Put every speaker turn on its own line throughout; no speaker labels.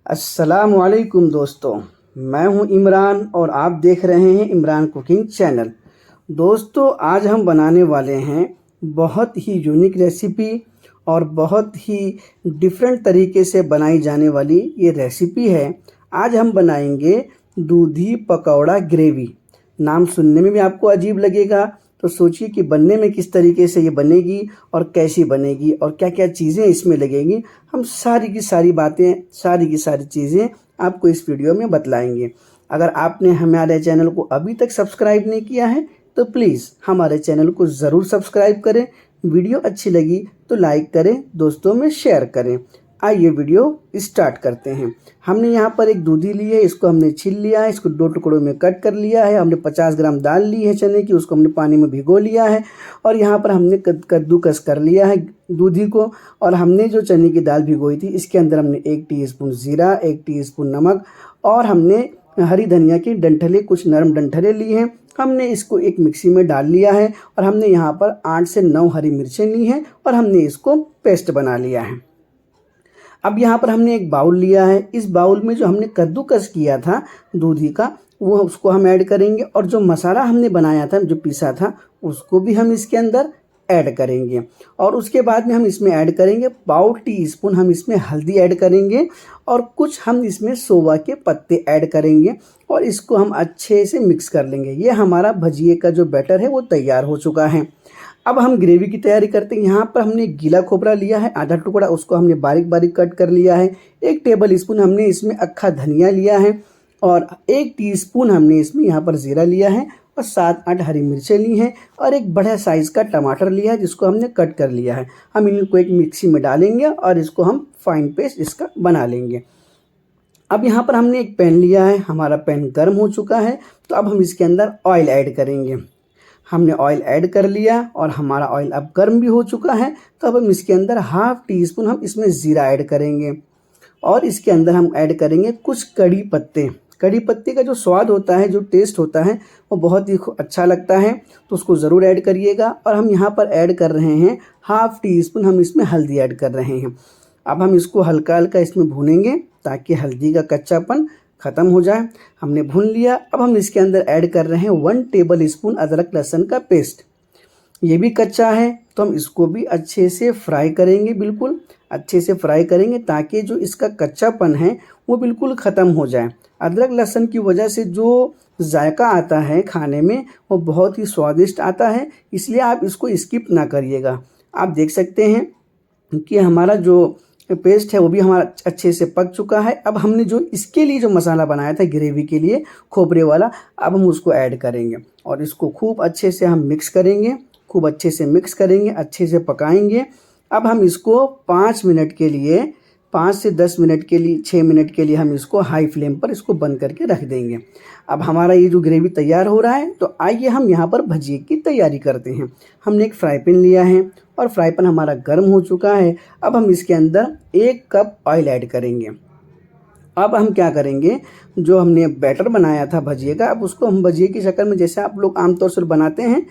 अस्सलाम वालेकुम दोस्तों, मैं हूं इमरान और आप देख रहे हैं इमरान कुकिंग चैनल। दोस्तों, आज हम बनाने वाले हैं बहुत ही यूनिक रेसिपी और बहुत ही डिफरेंट तरीके से बनाई जाने वाली ये रेसिपी है। आज हम बनाएंगे दूधी पकौड़ा ग्रेवी। नाम सुनने में भी आपको अजीब लगेगा, तो सोचिए कि बनने में किस तरीके से ये बनेगी और कैसी बनेगी और क्या क्या चीज़ें इसमें लगेंगी। हम सारी की सारी बातें, सारी की सारी चीज़ें आपको इस वीडियो में बतलाएंगे। अगर आपने हमारे चैनल को अभी तक सब्सक्राइब नहीं किया है तो प्लीज़ हमारे चैनल को ज़रूर सब्सक्राइब करें। वीडियो अच्छी लगी तो लाइक करें, दोस्तों में शेयर करें। आइए वीडियो स्टार्ट करते हैं। हमने यहाँ पर एक दूधी ली है, इसको हमने छील लिया है, इसको 2 टुकड़ों में कट कर लिया है। हमने 50 ग्राम दाल ली है चने की, उसको हमने पानी में भिगो लिया है। और यहाँ पर हमने कद्दूकस कर लिया है दूधी को। और हमने जो चने की दाल भिगोई थी, इसके अंदर हमने 1 टीस्पून ज़ीरा, 1 टीस्पून नमक और हमने हरी धनिया की डंठलें, कुछ नरम डंठलें ली हैं। हमने इसको एक मिक्सी में डाल लिया है और हमने यहाँ पर 8 से 9 हरी मिर्चें ली हैं और हमने इसको पेस्ट बना लिया है। अब यहाँ पर हमने एक बाउल लिया है। इस बाउल में जो हमने कद्दूकस किया था दूधी का, वो उसको हम ऐड करेंगे। और जो मसाला हमने बनाया था, जो पीसा था, उसको भी हम इसके अंदर ऐड करेंगे। और उसके बाद में हम इसमें ऐड करेंगे 1/4 टीस्पून हम इसमें हल्दी ऐड करेंगे और कुछ हम इसमें सोवा के पत्ते ऐड करेंगे और इसको हम अच्छे से मिक्स कर लेंगे। ये हमारा भजिए का जो बैटर है वो तैयार हो चुका है। अब हम ग्रेवी की तैयारी करते हैं। यहाँ पर हमने गीला खोपरा लिया है, आधा टुकड़ा, उसको हमने बारीक बारीक कट कर लिया है। 1 टेबल स्पून हमने इसमें अक्खा धनिया लिया है और 1 टीस्पून हमने इसमें यहाँ पर ज़ीरा लिया है और 7-8 हरी मिर्चें ली हैं और एक बड़ा साइज़ का टमाटर लिया है जिसको हमने कट कर लिया है। हम इनको एक मिक्सी में डालेंगे और इसको हम फाइन पेस्ट इसका बना लेंगे। अब यहाँ पर हमने एक पैन लिया है, हमारा पैन गर्म हो चुका है, तो अब हम इसके अंदर ऑयल ऐड करेंगे। हमने ऑयल ऐड कर लिया और हमारा ऑयल अब गर्म भी हो चुका है, तो अब हम इसके अंदर 1/2 टीस्पून हम इसमें ज़ीरा ऐड करेंगे और इसके अंदर हम ऐड करेंगे कुछ कड़ी पत्ते। कड़ी पत्ते का जो स्वाद होता है, जो टेस्ट होता है, वो बहुत ही अच्छा लगता है, तो उसको ज़रूर ऐड करिएगा। और हम यहाँ पर ऐड कर रहे हैं 1/2 टीस्पून हम इसमें हल्दी ऐड कर रहे हैं। अब हम इसको हल्का हल्का इसमें भूनेंगे ताकि हल्दी का कच्चापन ख़त्म हो जाए। हमने भून लिया। अब हम इसके अंदर ऐड कर रहे हैं 1 टेबल स्पून अदरक लहसुन का पेस्ट। ये भी कच्चा है, तो हम इसको भी अच्छे से फ्राई करेंगे, बिल्कुल अच्छे से फ्राई करेंगे ताकि जो इसका कच्चापन है वो बिल्कुल ख़त्म हो जाए। अदरक लहसुन की वजह से जो जायका आता है खाने में, वो बहुत ही स्वादिष्ट आता है, इसलिए आप इसको स्किप ना करिएगा। आप देख सकते हैं कि हमारा जो पेस्ट है वो भी हमारा अच्छे से पक चुका है। अब हमने जो इसके लिए जो मसाला बनाया था ग्रेवी के लिए, खोपरे वाला, अब हम उसको ऐड करेंगे और इसको खूब अच्छे से हम मिक्स करेंगे, खूब अच्छे से मिक्स करेंगे, अच्छे से पकाएंगे। अब हम इसको 5 मिनट के लिए, 5 से 10 मिनट के लिए, 6 मिनट के लिए हम इसको हाई फ्लेम पर इसको बंद करके रख देंगे। अब हमारा ये जो ग्रेवी तैयार हो रहा है, तो आइए हम यहाँ पर भजिए की तैयारी करते हैं। हमने एक फ्राई पैन लिया है और फ्राई पैन हमारा गर्म हो चुका है। अब हम इसके अंदर 1 कप ऑयल ऐड करेंगे। अब हम क्या करेंगे, जो हमने बैटर बनाया था भजिए का, अब उसको हम भजिए की शक्ल में, जैसे आप लोग आमतौर से बनाते हैं,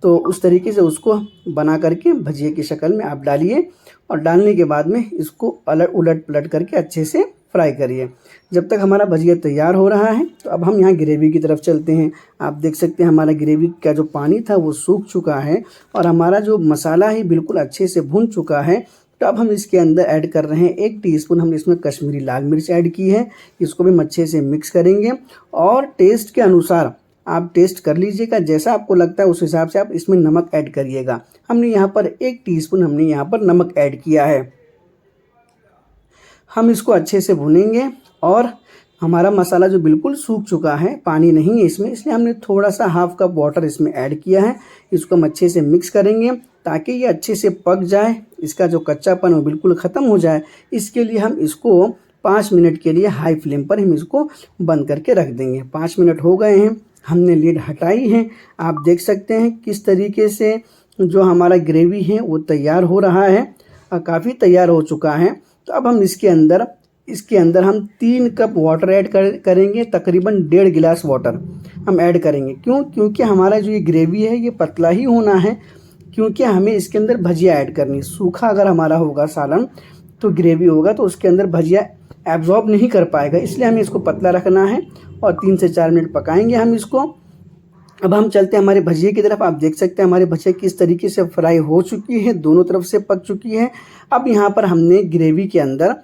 तो उस तरीके से उसको बना करके भजिए की शक्ल में आप डालिए और डालने के बाद में इसको उलट पलट करके अच्छे से फ्राई करिए जब तक हमारा भजिया तैयार हो रहा है। तो अब हम यहाँ ग्रेवी की तरफ चलते हैं। आप देख सकते हैं हमारा ग्रेवी का जो पानी था वो सूख चुका है और हमारा जो मसाला है बिल्कुल अच्छे से भुन चुका है। तो अब हम इसके अंदर ऐड कर रहे हैं 1 टीस्पून हमने इसमें कश्मीरी लाल मिर्च ऐड की है। इसको भी हम अच्छे से मिक्स करेंगे और टेस्ट के अनुसार आप टेस्ट कर लीजिएगा, जैसा आपको लगता है उस हिसाब से आप इसमें नमक ऐड करिएगा। हमने यहाँ पर 1 टीस्पून हमने यहाँ पर नमक ऐड किया है। हम इसको अच्छे से भुनेंगे और हमारा मसाला जो बिल्कुल सूख चुका है, पानी नहीं है इसमें, इसलिए हमने थोड़ा सा 1/2 कप वाटर इसमें ऐड किया है। इसको हम अच्छे से मिक्स करेंगे ताकि ये अच्छे से पक जाए, इसका जो कच्चापन वो बिल्कुल ख़त्म हो जाए। इसके लिए हम इसको 5 मिनट के लिए हाई फ्लेम पर हम इसको बंद करके रख देंगे। 5 मिनट हो गए हैं, हमने लीड हटाई है। आप देख सकते हैं किस तरीके से जो हमारा ग्रेवी है वो तैयार हो रहा है, काफ़ी तैयार हो चुका है। तो अब हम इसके अंदर हम 3 कप वाटर ऐड करेंगे, तकरीबन 1.5 गिलास वाटर हम ऐड करेंगे। क्योंकि हमारा जो ये ग्रेवी है ये पतला ही होना है, क्योंकि हमें इसके अंदर भजिया ऐड करनी है। सूखा अगर हमारा होगा सालन तो ग्रेवी होगा तो उसके अंदर भजिया एब्जॉर्ब नहीं कर पाएगा, इसलिए हमें इसको पतला रखना है और 3 से 4 मिनट पकाएंगे हम इसको। अब हम चलते हैं हमारे भजिए की तरफ। आप देख सकते हैं हमारे भजिया किस तरीके से फ्राई हो चुकी है, दोनों तरफ से पक चुकी है। अब यहाँ पर हमने ग्रेवी के अंदर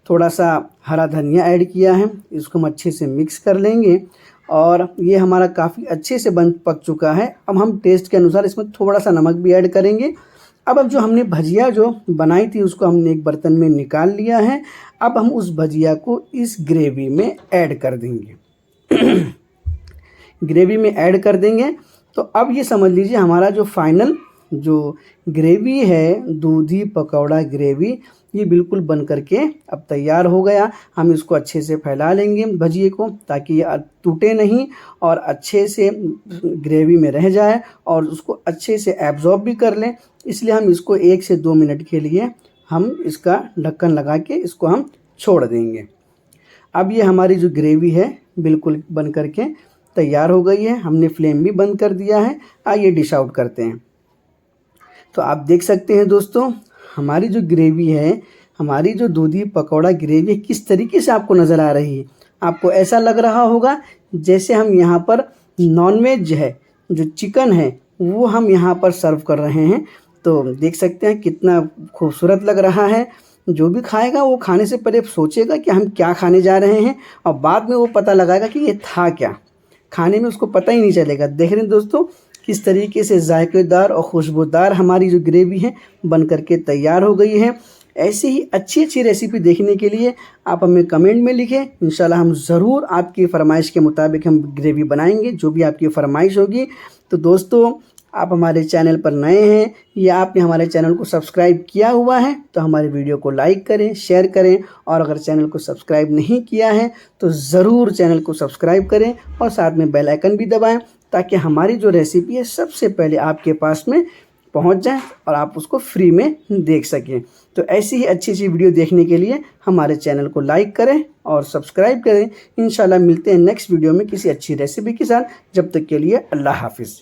थोड़ा सा हरा धनिया ऐड किया है, इसको हम अच्छे से मिक्स कर लेंगे और ये हमारा काफ़ी अच्छे से पक चुका है। अब हम टेस्ट के अनुसार इसमें थोड़ा सा नमक भी ऐड करेंगे। अब जो हमने भजिया जो बनाई थी उसको हमने एक बर्तन में निकाल लिया है। अब हम उस भजिया को इस ग्रेवी में ऐड कर देंगे ग्रेवी में ऐड कर देंगे। तो अब ये समझ लीजिए हमारा जो फाइनल जो ग्रेवी है, दूधी पकौड़ा ग्रेवी, ये बिल्कुल बन करके अब तैयार हो गया। हम इसको अच्छे से फैला लेंगे भजिए को, ताकि ये टूटे नहीं और अच्छे से ग्रेवी में रह जाए और उसको अच्छे से एब्जॉर्ब भी कर लें। इसलिए हम इसको 1 से 2 मिनट के लिए हम इसका ढक्कन लगा के इसको हम छोड़ देंगे। अब ये हमारी जो ग्रेवी है बिल्कुल बन करके तैयार हो गई है। हमने फ्लेम भी बंद कर दिया है। आइए डिश आउट करते हैं। तो आप देख सकते हैं दोस्तों हमारी जो ग्रेवी है, हमारी जो दूधी पकौड़ा ग्रेवी है, किस तरीके से आपको नज़र आ रही है। आपको ऐसा लग रहा होगा जैसे हम यहाँ पर नॉनवेज है, जो चिकन है, वो हम यहाँ पर सर्व कर रहे हैं। तो देख सकते हैं कितना खूबसूरत लग रहा है। जो भी खाएगा वो खाने से पहले सोचेगा कि हम क्या खाने जा रहे हैं और बाद में वो पता लगाएगा कि ये था क्या। खाने में उसको पता ही नहीं चलेगा। देख रहे हैं दोस्तों किस तरीके से जायकेदार और खुशबूदार हमारी जो ग्रेवी है बन करके तैयार हो गई है। ऐसी ही अच्छी अच्छी रेसिपी देखने के लिए आप हमें कमेंट में लिखें। इंशाल्लाह हम ज़रूर आपकी फरमाइश के मुताबिक हम ग्रेवी बनाएंगे, जो भी आपकी फरमाइश होगी। तो दोस्तों आप हमारे चैनल पर नए हैं या आपने हमारे चैनल को सब्सक्राइब किया हुआ है तो हमारे वीडियो को लाइक करें, शेयर करें, और अगर चैनल को सब्सक्राइब नहीं किया है तो ज़रूर चैनल को सब्सक्राइब करें और साथ में बेल आइकन भी दबाएं, ताकि हमारी जो रेसिपी है सबसे पहले आपके पास में पहुंच जाए और आप उसको फ्री में देख सकें। तो ऐसी ही अच्छी अच्छी वीडियो देखने के लिए हमारे चैनल को लाइक करें और सब्सक्राइब करें। इंशाल्लाह मिलते हैं नेक्स्ट वीडियो में किसी अच्छी रेसिपी के साथ। जब तक के लिए अल्लाह हाफिज़।